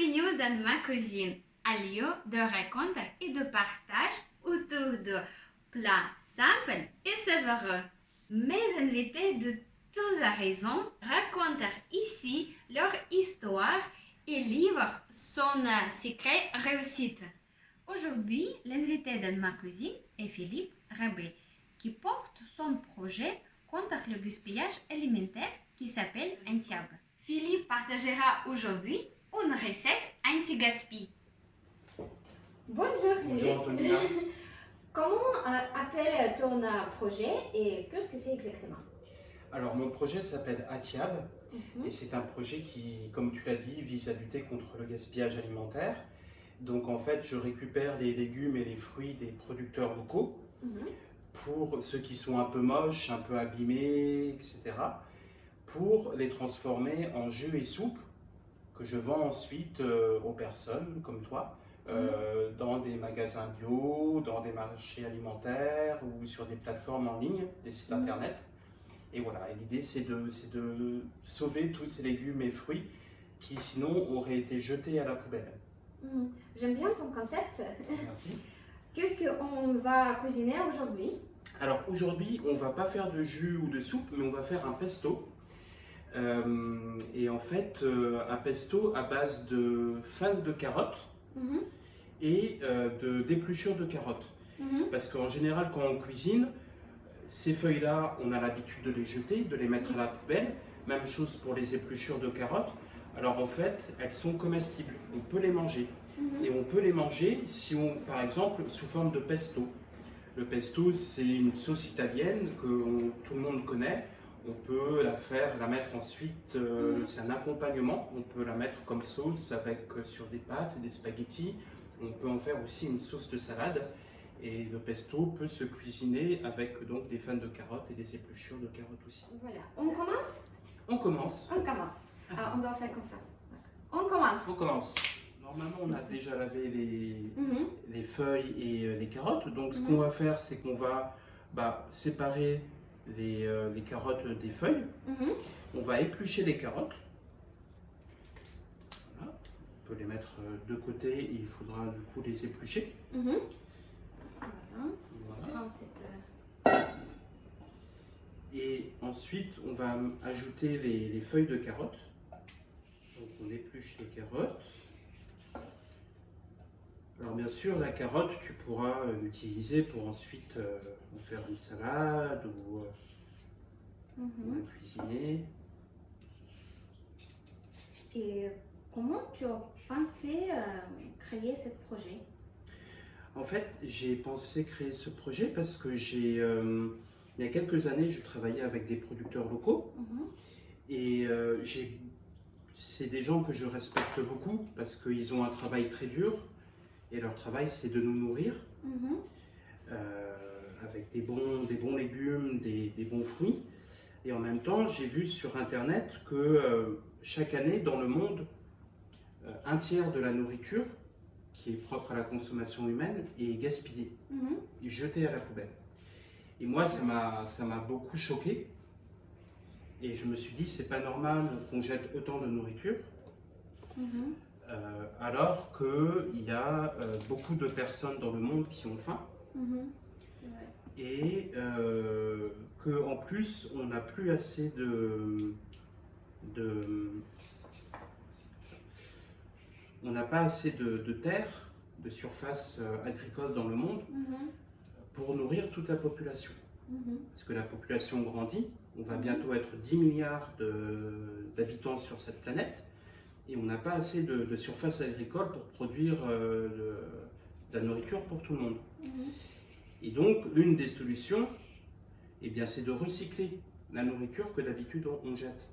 Bienvenue dans ma cuisine, un lieu de rencontre et de partage autour de plats simples et savoureux. Mes invités de tous horizons racontent ici leur histoire et livrent son secret réussite. Aujourd'hui, l'invité dans ma cuisine est Philippe Rabé, qui porte son projet contre le gaspillage alimentaire qui s'appelle Antiab. Philippe partagera aujourd'hui une recette anti-gaspi. Bonjour Philippe. Bonjour Antonina. Comment appelle ton projet et qu'est-ce que c'est exactement? Alors mon projet s'appelle Atiab et c'est un projet qui, comme tu l'as dit, vise à lutter contre le gaspillage alimentaire. Donc en fait, je récupère les légumes et les fruits des producteurs locaux pour ceux qui sont un peu moches, un peu abîmés, etc. pour les transformer en jus et soupe que je vends ensuite aux personnes comme toi dans des magasins bio, dans des marchés alimentaires ou sur des plateformes en ligne, des sites internet. Et voilà, et l'idée c'est de sauver tous ces légumes et fruits qui sinon auraient été jetés à la poubelle. J'aime bien ton concept. Merci. Qu'est-ce qu'on va cuisiner aujourd'hui? Alors aujourd'hui, on va pas faire de jus ou de soupe, mais on va faire un pesto. Et en fait, un pesto à base de fèves de carottes et d'épluchures de carottes. Parce qu'en général, quand on cuisine, ces feuilles-là, on a l'habitude de les jeter, de les mettre à la poubelle. Même chose pour les épluchures de carottes. Alors en fait, elles sont comestibles, on peut les manger. Et on peut les manger, si on, par exemple, sous forme de pesto. Le pesto, c'est une sauce italienne que tout le monde connaît. On peut la mettre ensuite, c'est un accompagnement. On peut la mettre comme sauce sur des pâtes, des spaghettis. On peut en faire aussi une sauce de salade. Et le pesto peut se cuisiner avec donc des fèves de carottes et des épluchures de carottes aussi. Voilà. On commence? On commence. On commence. Alors, on doit faire comme ça. On commence. On commence. Normalement, on a déjà lavé les feuilles et les carottes. Donc, ce qu'on va faire, c'est qu'on va séparer les carottes des feuilles. On va éplucher les carottes. Voilà. On peut les mettre de côté et il faudra du coup les éplucher. Voilà. Voilà. Prends cette... Et ensuite, on va ajouter les feuilles de carottes. Donc, on épluche les carottes. Alors, bien sûr, la carotte, tu pourras l'utiliser pour ensuite en faire une salade ou la cuisiner. Et comment tu as pensé créer ce projet? En fait, j'ai pensé créer ce projet parce que il y a quelques années, je travaillais avec des producteurs locaux et c'est des gens que je respecte beaucoup parce qu'ils ont un travail très dur et leur travail, c'est de nous nourrir avec des bons légumes, des bons fruits. Et en même temps, j'ai vu sur Internet que chaque année, dans le monde, un tiers de la nourriture qui est propre à la consommation humaine est gaspillée, est jetée à la poubelle. Et moi, ça m'a beaucoup choqué. Et je me suis dit, c'est pas normal qu'on jette autant de nourriture, alors qu'il y a beaucoup de personnes dans le monde qui ont faim. Et qu'en plus, on n'a plus assez on n'a pas assez de terres, de surface agricole dans le monde pour nourrir toute la population. Parce que la population grandit, on va bientôt être 10 milliards d'habitants sur cette planète et on n'a pas assez de surface agricole pour produire de la nourriture pour tout le monde. Et donc, l'une des solutions, c'est de recycler la nourriture que d'habitude on jette.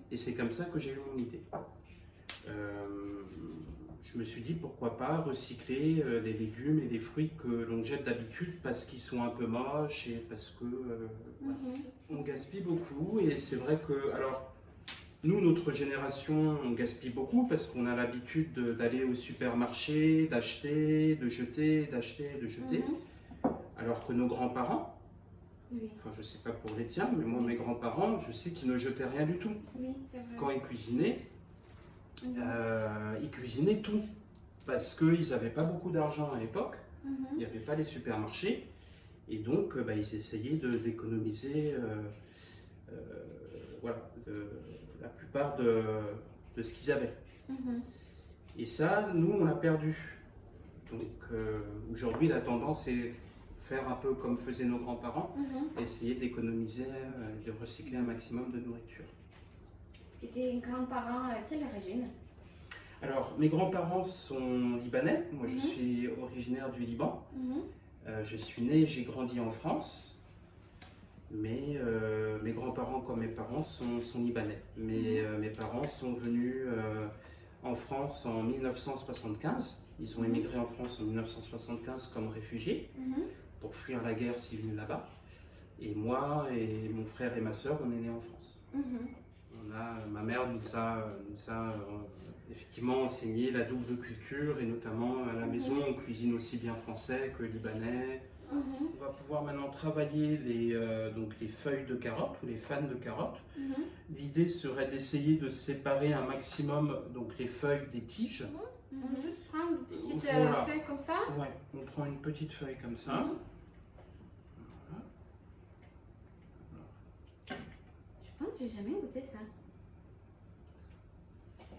Et c'est comme ça que j'ai eu mon idée. Je me suis dit pourquoi pas recycler les légumes et les fruits que l'on jette d'habitude parce qu'ils sont un peu moches et parce que on gaspille beaucoup. Et c'est vrai que, alors, nous, notre génération, on gaspille beaucoup parce qu'on a l'habitude d'aller au supermarché, d'acheter, de jeter, d'acheter, de jeter. Alors que nos grands-parents, enfin je ne sais pas pour les tiens, mais moi mes grands-parents, je sais qu'ils ne jetaient rien du tout. Oui, c'est vrai. Quand ils cuisinaient, Ils cuisinaient tout parce qu'ils n'avaient pas beaucoup d'argent à l'époque, il Mhm. n'y avait pas les supermarchés et donc ils essayaient d'économiser voilà, la plupart de ce qu'ils avaient. Mhm. Et ça, nous, on l'a perdu. Donc aujourd'hui, la tendance est faire un peu comme faisaient nos grands-parents, Mhm. essayer d'économiser et de recycler un maximum de nourriture. Et tes grands-parents, quelle origine? Alors, mes grands-parents sont libanais, moi je Mhm. suis originaire du Liban. Mhm. Je suis né, j'ai grandi en France, mais mes grands-parents comme mes parents sont libanais. Mes parents sont venus en France en 1975. Ils ont émigré en France en 1975 comme réfugiés Mhm. pour fuir la guerre civile là-bas. Et moi et mon frère et ma soeur, on est nés en France. Mhm. Ma mère nous a effectivement enseigné la double culture et notamment à la maison on cuisine aussi bien français que libanais. Mhm. On va pouvoir maintenant travailler donc les feuilles de carottes ou les fans de carottes. Mhm. L'idée serait d'essayer de séparer un maximum donc les feuilles des tiges. On va juste prendre une petite Voilà. feuille comme ça. Ouais, on prend une petite feuille comme ça. Mhm. Je pense que j'ai jamais goûté ça.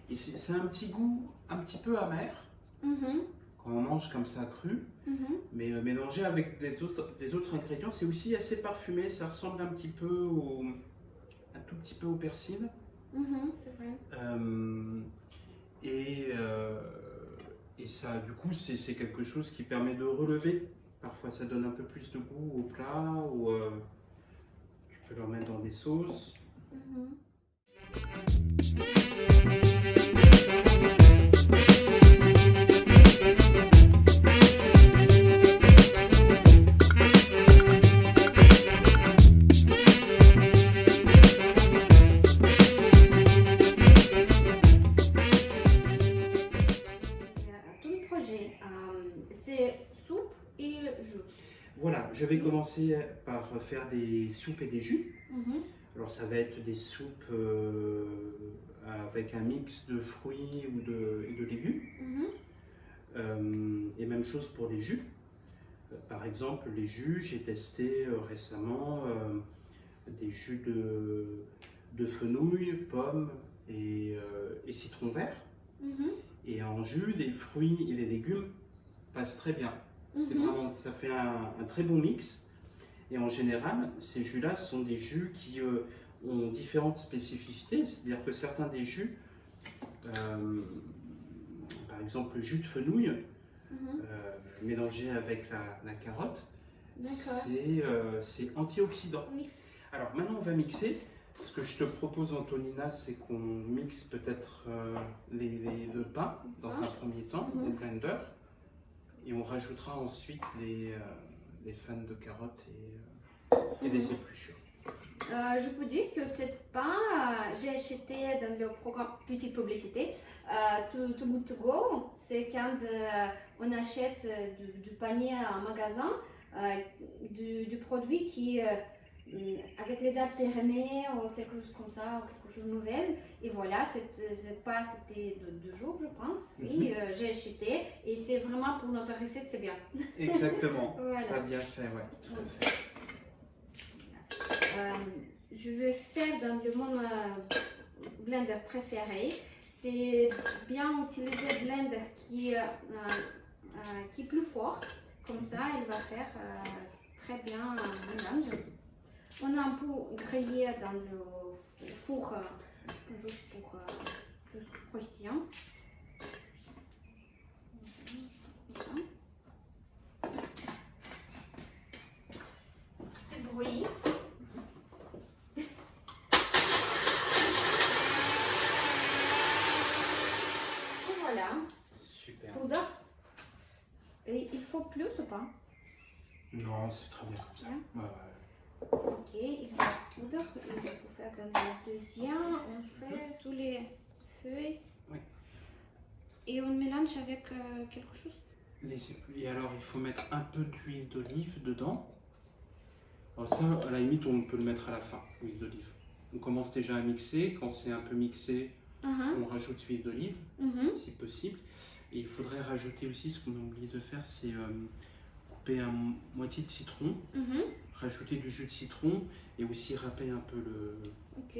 Et c'est un petit goût un petit peu amer Mhm. quand on mange comme ça cru. Mhm. Mais mélangé avec des autres ingrédients, c'est aussi assez parfumé. Ça ressemble un tout petit peu au persil. Mhm. C'est vrai. Et ça, du coup, c'est quelque chose qui permet de relever. Parfois, ça donne un peu plus de goût au plat ou tu peux le remettre dans des sauces. Mhm. Ton projet, c'est soupe et jus. Voilà, je vais commencer par faire des soupes et des jus. Mhm. Alors ça va être des soupes avec un mix de fruits et de légumes. Mhm. Et même chose pour les jus. Par exemple, les jus, j'ai testé récemment des jus de fenouil, pommes et citron vert. Mhm. Et en jus, les fruits et les légumes passent très bien. C'est Mhm. vraiment, ça fait un très bon mix. Et en général, ces jus-là sont des jus qui ont différentes spécificités. C'est-à-dire que certains des jus, par exemple le jus de fenouil, Mhm. mélangé avec la carotte, D'accord. c'est antioxydant. Mix. Alors maintenant on va mixer. Ce que je te propose Antonina, c'est qu'on mixe peut-être le pain dans un premier temps, au blender. Et on rajoutera ensuite les fans de carottes et les épluchures. Je peux dire que cette pain, j'ai acheté dans le programme Petite Publicité, Too Good To Go. C'est quand on achète du panier en magasin, du produit qui, avec les dates périmées ou quelque chose comme ça, ou quelque chose de mauvaise. Et voilà, cette pain, c'était de 2 jours, je pense. Et j'ai acheté. Et c'est vraiment pour notre recette, c'est bien. Exactement. Voilà. T'as bien fait, ouais. Tout à fait. Je vais faire dans mon blender préféré. C'est bien utiliser blender qui est plus fort. Comme ça, il va faire très bien un mélange. On a un peu grillé dans le four juste pour plus croustillant. Petit bruit. Voilà, Super. poudre. Et il faut plus ou pas? Non, c'est très bien comme ça. Bien. Ouais. Ok, il faut poudre. Il faut faire dans le deuxième. On fait tous les feuilles. Oui. Et on mélange avec quelque chose. Et alors, il faut mettre un peu d'huile d'olive dedans. Alors ça, à la limite, on peut le mettre à la fin, l'huile d'olive. On commence déjà à mixer. Quand c'est un peu mixé, Mhm, On rajoute l'huile d'olive, mhm. si possible. Et il faudrait rajouter aussi, ce qu'on a oublié de faire, c'est couper un moitié de citron, Mhm. rajouter du jus de citron et aussi râper un peu le... Ok,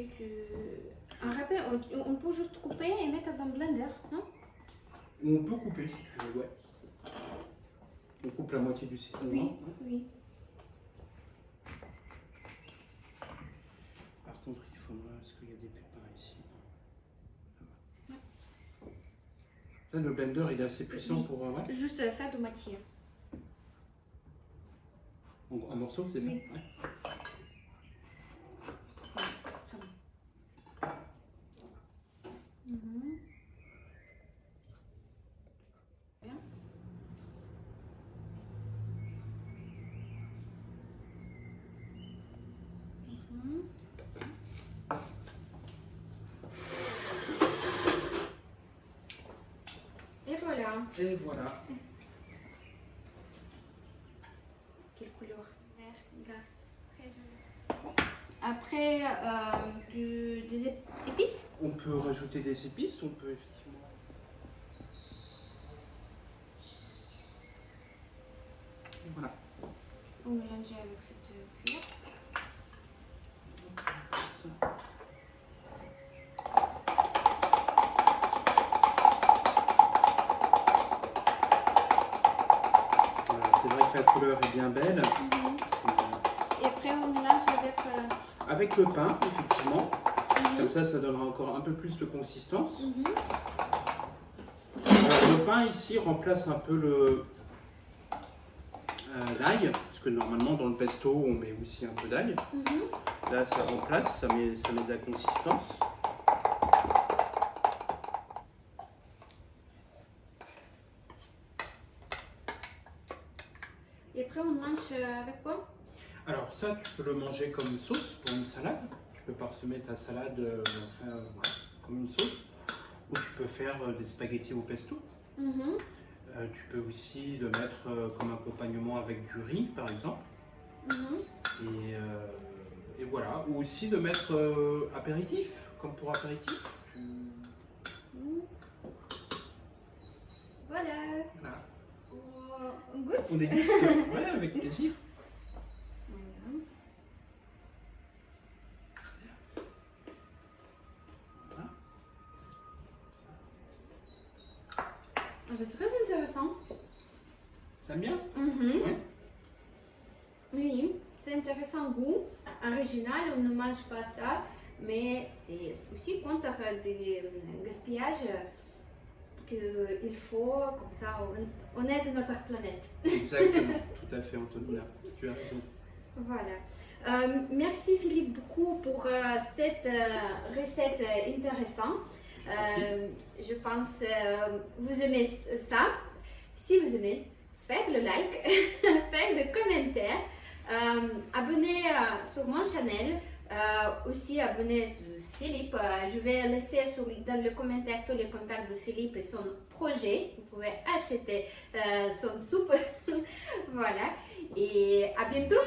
un râpé, on peut juste couper et mettre dans le blender, non? Ou on peut couper si tu veux, ouais. On coupe la moitié du citron. Oui, hein. oui. Par contre, il faudra... Est-ce qu'il y a des pépins ici? Non. Là, le blender, il est assez puissant Oui. pour... ouais. Juste faire de moitié. En morceaux, c'est Oui. ça? Ouais. Ça va. Mhm. Bien. Mhm. Et voilà. Et voilà. Quelle couleur? Vert, regarde. Très joli. Après, des épices? On peut rajouter des épices, on peut effectivement... Et voilà. On mélange avec cette cuillère. Ça. Voilà, c'est vrai que la couleur est bien belle. Mhm. C'est, Et après, on mélange avec. avec le pain, effectivement. Mhm. Comme ça donnera encore un peu plus de consistance. Mhm. Alors, le pain ici remplace un peu l'ail, parce que normalement dans le pesto on met aussi un peu d'ail. Mhm. Là ça remplace, ça met de la consistance. Et après, on mange avec quoi? Alors ça tu peux le manger comme sauce pour une salade. Tu peux parsemer ta salade voilà, comme une sauce. Ou tu peux faire des spaghettis au pesto. Mhm. Tu peux aussi le mettre comme accompagnement avec du riz par exemple. Mhm. Et voilà. Ou aussi de mettre apéritif, comme pour apéritif. Voilà. Voilà. On goûte? On déguste. Ouais, avec plaisir. Voilà. Voilà. C'est très intéressant. T'aimes bien? Mhm. Ouais. Oui, c'est intéressant goût. Original, on ne mange pas ça, mais c'est aussi contre des gaspillages qu'il faut, comme ça on aide notre planète. Exactement, tout à fait Antonina, tu as raison. Voilà. Merci Philippe beaucoup pour cette recette intéressante. Je pense vous aimez ça. Si vous aimez, faites le like, faites des commentaires, abonnez sur mon channel, aussi abonnez Philippe. Je vais laisser dans le commentaire tous les contacts de Philippe et son projet. Vous pouvez acheter son soupe. Voilà. Et à bientôt.